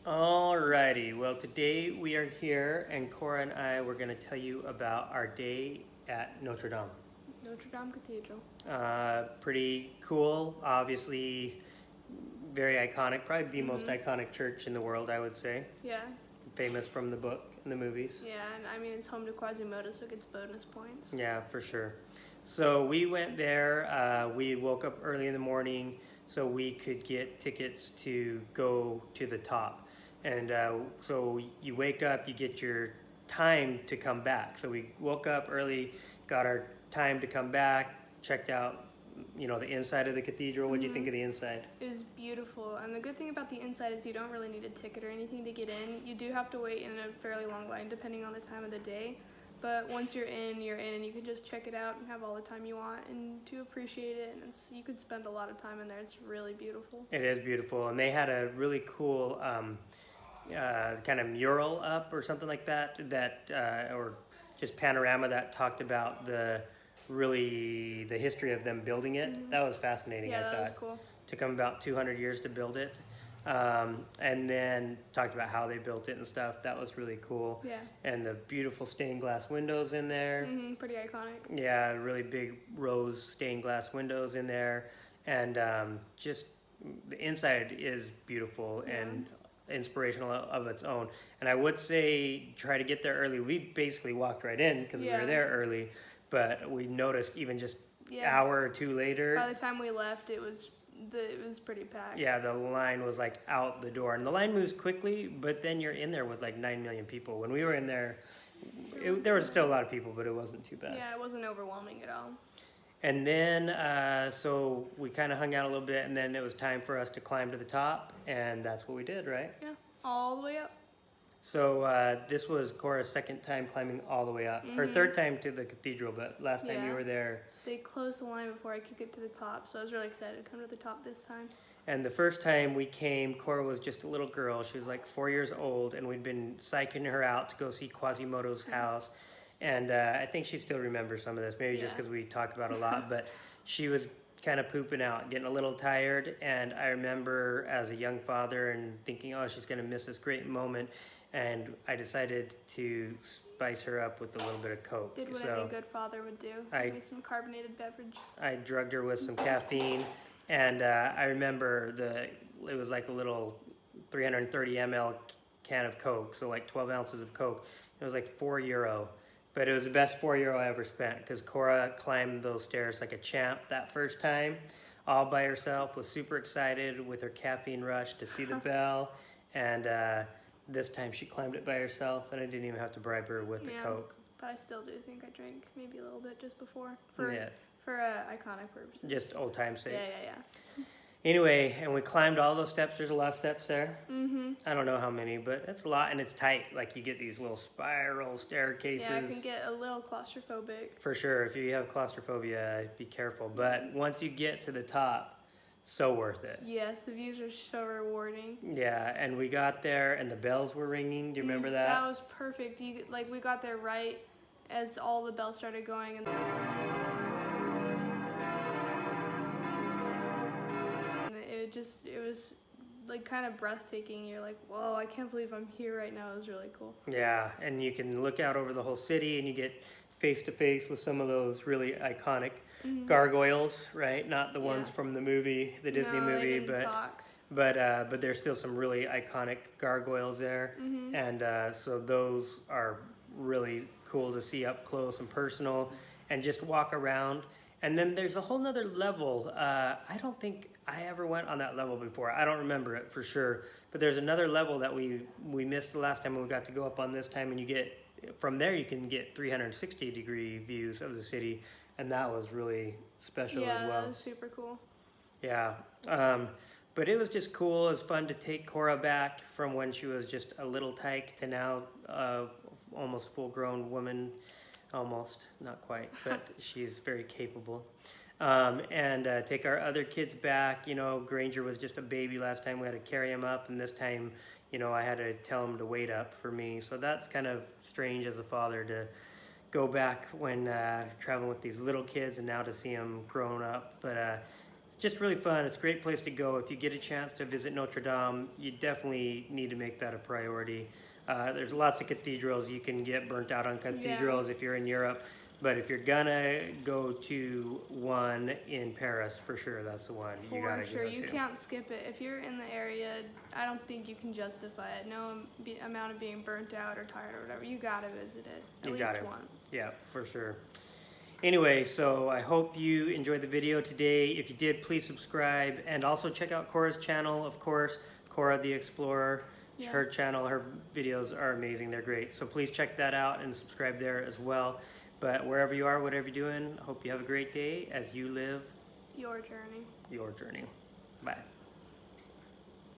Alrighty, well today we are here and Cora and I were going to tell you about our day at Notre Dame. Notre Dame Cathedral. Pretty cool, obviously very iconic, probably the most iconic church in the world, I would say. Yeah. Famous from the book and the movies. Yeah, and I mean it's home to Quasimodo, so it gets bonus points. Yeah, for sure. So we went there, we woke up early in the morning so we could get tickets to go to the top. And so you wake up, you get your time to come back. So we woke up early, got our time to come back, checked out, the inside of the cathedral. What do you think of the inside? It was beautiful, and the good thing about the inside is you don't really need a ticket or anything to get in. You do have to wait in a fairly long line depending on the time of the day. But once you're in, and you can just check it out and have all the time you want and to appreciate it. And you could spend a lot of time in there. It's really beautiful. It is beautiful, and they had a really cool kind of mural up or something like that, or just panorama that talked about the history of them building it. That was fascinating. Yeah, I thought. that was cool. Took them about 200 years to build it. And then talked about how they built it and stuff. That was really cool. Yeah. And the beautiful stained glass windows in there. Pretty iconic. Yeah, really big rose stained glass windows in there. And just the inside is beautiful and inspirational of its own. And I would say try to get there early. We basically walked right in because we were there early. But we noticed even just an hour or two later. By the time we left, it was pretty packed. Yeah, the line was like out the door, and the line moves quickly. But then you're in there with like 9 million people. When we were in there, there was still a lot of people, but it wasn't too bad. Yeah, it wasn't overwhelming at all. And then so we kind of hung out a little bit, and then it was time for us to climb to the top, and that's what we did, right? Yeah, all the way up. So this was Cora's second time climbing all the way up. Her third time to the cathedral, but last time you were there. They closed the line before I could get to the top, so I was really excited to come to the top this time. And the first time we came, Cora was just a little girl. She was like 4 years old, and we'd been psyching her out to go see Quasimodo's house. And I think she still remembers some of this, maybe just because we talked about it a lot, but she was kind of pooping out, getting a little tired. And I remember as a young father and thinking, oh, she's going to miss this great moment. And I decided to spice her up with a little bit of Coke. Did what any good father would do. Give me some carbonated beverage. I drugged her with some caffeine, and I remember it was like a little 330 ml can of Coke, so like 12 ounces of Coke. It was like €4, but it was the best €4 I ever spent because Cora climbed those stairs like a champ that first time, all by herself, was super excited with her caffeine rush to see the bell, and this time she climbed it by herself, and I didn't even have to bribe her with the Coke. But I still do think I drank maybe a little bit just before for iconic purposes. Just old time's sake. Yeah. Anyway, and we climbed all those steps. There's a lot of steps there. I don't know how many, but it's a lot, and it's tight. Like you get these little spiral staircases. Yeah, I can get a little claustrophobic. For sure, if you have claustrophobia, be careful. But once you get to the top, so worth it. Yes, the views are so rewarding. Yeah, and we got there, and the bells were ringing. Do you remember that? That was perfect. We got there right as all the bells started going, and it was like kind of breathtaking. You're like, whoa, I can't believe I'm here right now. It was really cool. Yeah, and you can look out over the whole city, and you get face to face with some of those really iconic gargoyles, right? Not the ones from the movie, the Disney movie, but there's still some really iconic gargoyles there, and so those are really cool to see up close and personal, and just walk around. And then there's a whole nother level. I don't think I ever went on that level before. I don't remember it for sure, but there's another level that we missed the last time, and we got to go up on this time, and you get from there you can get 360-degree views of the city, and that was really special as well. Yeah, that was super cool. Yeah, but it was just cool. It was fun to take Cora back from when she was just a little tyke to now almost full-grown woman. Almost, not quite, but she's very capable. And take our other kids back. Granger was just a baby last time. We had to carry him up, and this time, I had to tell him to wait up for me. So that's kind of strange as a father to go back when traveling with these little kids and now to see them grown up. But it's just really fun. It's a great place to go. If you get a chance to visit Notre Dame, you definitely need to make that a priority. There's lots of cathedrals. You can get burnt out on cathedrals if you're in Europe. But if you're gonna go to one in Paris, for sure, that's the one you gotta go to. You can't skip it. If you're in the area, I don't think you can justify it. No amount of being burnt out or tired or whatever. You gotta visit it at least once. Yeah, for sure. Anyway, so I hope you enjoyed the video today. If you did, please subscribe and also check out Cora's channel, of course, Cora the Explorer. Yeah. Her channel, her videos are amazing. They're great. So please check that out and subscribe there as well. But wherever you are, whatever you're doing, I hope you have a great day as you live your journey. Your journey. Bye.